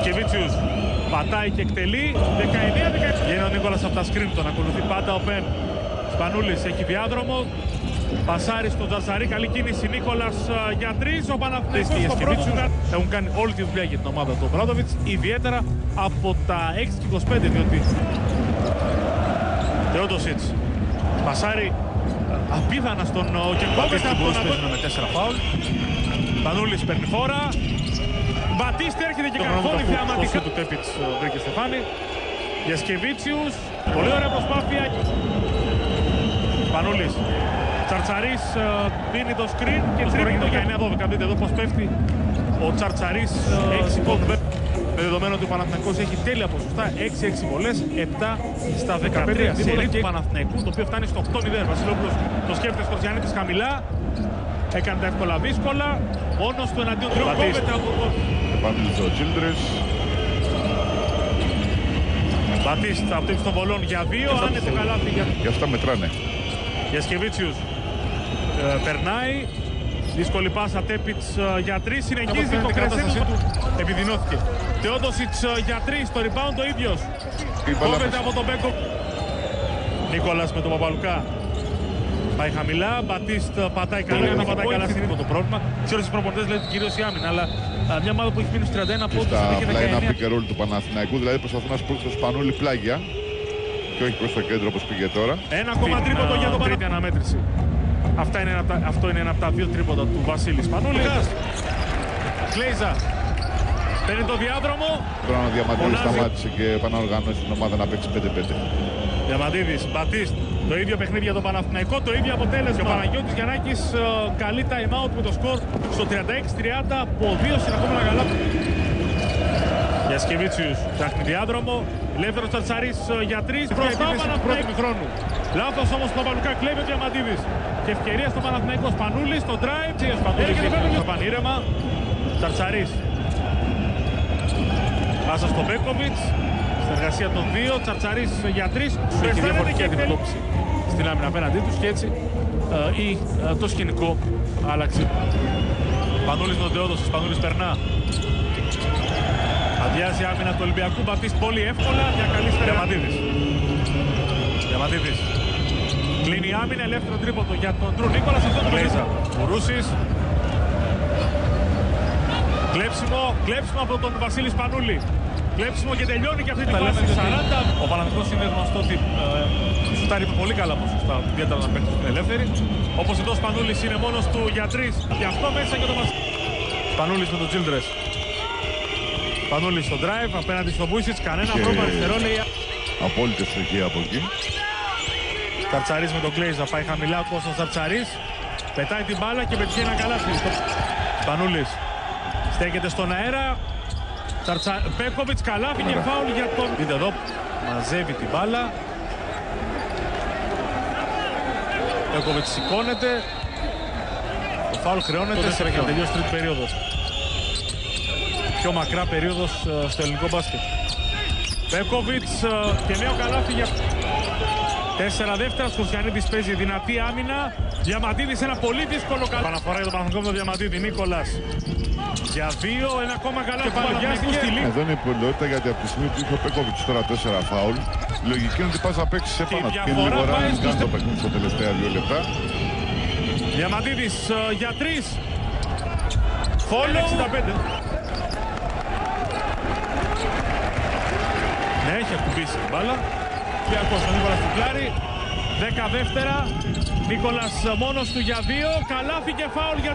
Γιασκεβίτσιους πατάει και εκτελεί. 19-16. Βγαίνει ο Νίκολας από τα σκριν, τον ακολουθεί πάντα ο Πεν. Σπανούλης έχει διάδρομο. Πασάρι στον Τζαρτσαρί, καλή κίνηση. Νίκολας για 3. Ο Παναθηναϊκός στο πρώτο. Έχουν κάνει όλη τη δουλειά για την ομάδα του Ομπράντοβιτς, ιδιαίτερα από τα 6-25, διότι Θεόντοσιτς πασάρι απίθανα στον Κερκόβιτς από τον Αντώνη με 4 φάουλ. Πανούλης παίρνει φόρα. Μπατίστη έρχεται και καρφώνει θεαματικά. Του Τέπιτς βρήκε Στεφάνη. Γιασκεβίτσιους, πολύ ωραία προσπάθεια. Πανούλης. Τσαρτσαρής δίνει το screen και τρίβει για 9-12. Δείτε εδώ πως πέφτει ο Τσαρτσαρής. 6 πόντους. Με δεδομένο ότι ο Παναθηναϊκός έχει τέλεια ποσοστά, 6-6 βολές, 7 στα 13 σερί του Παναθηναϊκού, το οποίο φτάνει στο 8-0. Βασιλόπουλος το σκέφτεται Σκορτζιάννητης χαμηλά. Έκανε τα εύκολα δύσκολα. Μόνος του εναντίον τριών κόβεται από τον Επανήλθε ο Childress. Μπατίστα από των βολών για 2. Άνεσε καλάθι για... Και αυτά μετράνε. Γιασκεβίτσιους περνάει. Δύσκολη πάσα, Τέπιτς για 3. Συνεχίζει το κρεσένο του. Επιδεινώθηκε. Θεόντοσιτς για 3. Το rebound ο ίδιος. Κόβεται από τον Μπέκο. Νίκολας με τον Παπαλουκά. Πάει χαμηλά. Μπατίστ πατάει καλά. Να πατάει καλά στην το πρόβλημα. Ξέρω ότι οι προπονητές λένε κυρίως η άμυνα, αλλά μια ομάδα που έχει μείνει στους 31 πόντους. Στα πλάι pick and roll του Παναθηναϊκού, δηλαδή προσπαθούν να σπρώξουν το Σπανούλι πλάγια. Και όχι προς το κέντρο όπως πήγε τώρα. Ένα ακόμα τρίποντο για τον Παναθηναϊκό. Αναμέτρηση. Αυτό είναι ένα από τα 2 τρίποντα του Βασίλη Σπανούλη. Κλέιζα. Παίρνει το διάδρομο. Τώρα ο Διαμαντίδης σταμάτησε και επαναοργανώσει την ομάδα να παίξει 5-5. Διαμαντίδης, Μπατίστ. Το ίδιο παιχνίδι για τον Παναθηναϊκό, το ίδιο αποτέλεσμα. Και ο Παναγιώτης Γιαννάκης καλεί time out με το σκορ στο 36-30 από 2 συνεχόμενα καλά. Γιασκεβίτσιους ψάχνει διάδρομο. Ελεύθερος Τσαρτσαρής για 3. Μπροστά ο Παναθηναϊκός χρόνου. Λάθος όμως του Παπαλουκά, κλέβει ο Διαμαντίδης. Και ευκαιρία στο Παναθηναϊκό. Σπανούλης στο drive. Έρχεται βέβαια στο πανήρεμα. Τσαρτσαρής. Πάσα στο Μπέκοβιτς. Συνεργασία των 2. Τσαρτσαρής για 3. Έχει διαφορετική αντιμετώπιση στην άμυνα απέναντί τους και έτσι το σκηνικό άλλαξε. Πανούλης με τον Θεόδοσης. Πανούλης περνά. Αδειάζει άμυνα του Ολυμπιακού. Μπατίστ πολύ εύκολα. Διακαλύστερα Διαμαντίδης. Διαμαντίδης. Κλείνει η άμυνα. Ελεύθερο τρίποντο για τον Ντρου Νίκολας. Αυτό το Κλέιζα. Μουρούσης. Κλέψιμο από τον Βασίλη Σπανούλη. Κλέψιμο και τελειώνει και αυτή την φάση. 40. Ο Παναθηναϊκός είναι γνωστό ότι σουτάρει με πολύ καλά ποσοστά. Ιδιαίτερα να παίξει στην ελεύθερη. Όπως εδώ ο Σπανούλης είναι μόνος του για 3. Και αυτό μέσα για τον Βασίλη. Σπανούλης με τον Childress. Σπανούλης στο drive απέναντι στο Βούισιτς. Κανένα πρόβλημα αριστερό, λέει. Απόλυτη ευτυχία από εκεί. Τσαρτσαρής με τον Κλέιζα. Πάει χαμηλά ο Κώστας Τσαρτσαρής. Πετάει την μπάλα και πετυχαίνει ένα καλάθι. Σπανούλης στέκεται στον αέρα. Πέκοβιτς καλάθι και φάουλ για τον... Δείτε εδώ, μαζεύει την μπάλα. Πέκοβιτς σηκώνεται. Το φάουλ χρεώνεται. Σε έχει τελειώσει τρίτη περίοδος. Πιο μακρά περίοδος στο ελληνικό μπάσκετ. Πέκοβιτς και νέο καλάθι για 4 δεύτερα. Σκορτζιάννητης παίζει δυνατή άμυνα. Διαμαντίδης ένα πολύ δύσκολο καλάθι. Παναφορά για τον Παναθηναϊκό με τον Διαμαντίδη. Νίκολας για 2. Ένα ακόμα καλάθι του Παναθηναϊκού στη λύση. Εδώ είναι η ποιότητα γιατί από τη στιγμή που είχε ο Πέκοβιτς τώρα 4 φάουλ, λογική είναι ότι πας να παίξεις επάνω. Και είναι λίγο ρано να κάνει το παιχνίδι στα τελευταία 2 λεπτά. Διαμαντίδης για 3. Follow. 65. Ναι, έχει ακουμπήσει την μπάλα. Κυριακός ο Νίκολας του Κλάρη. 10 δεύτερα. Νίκολας μόνος του για 2. Καλάθι και φάουλ για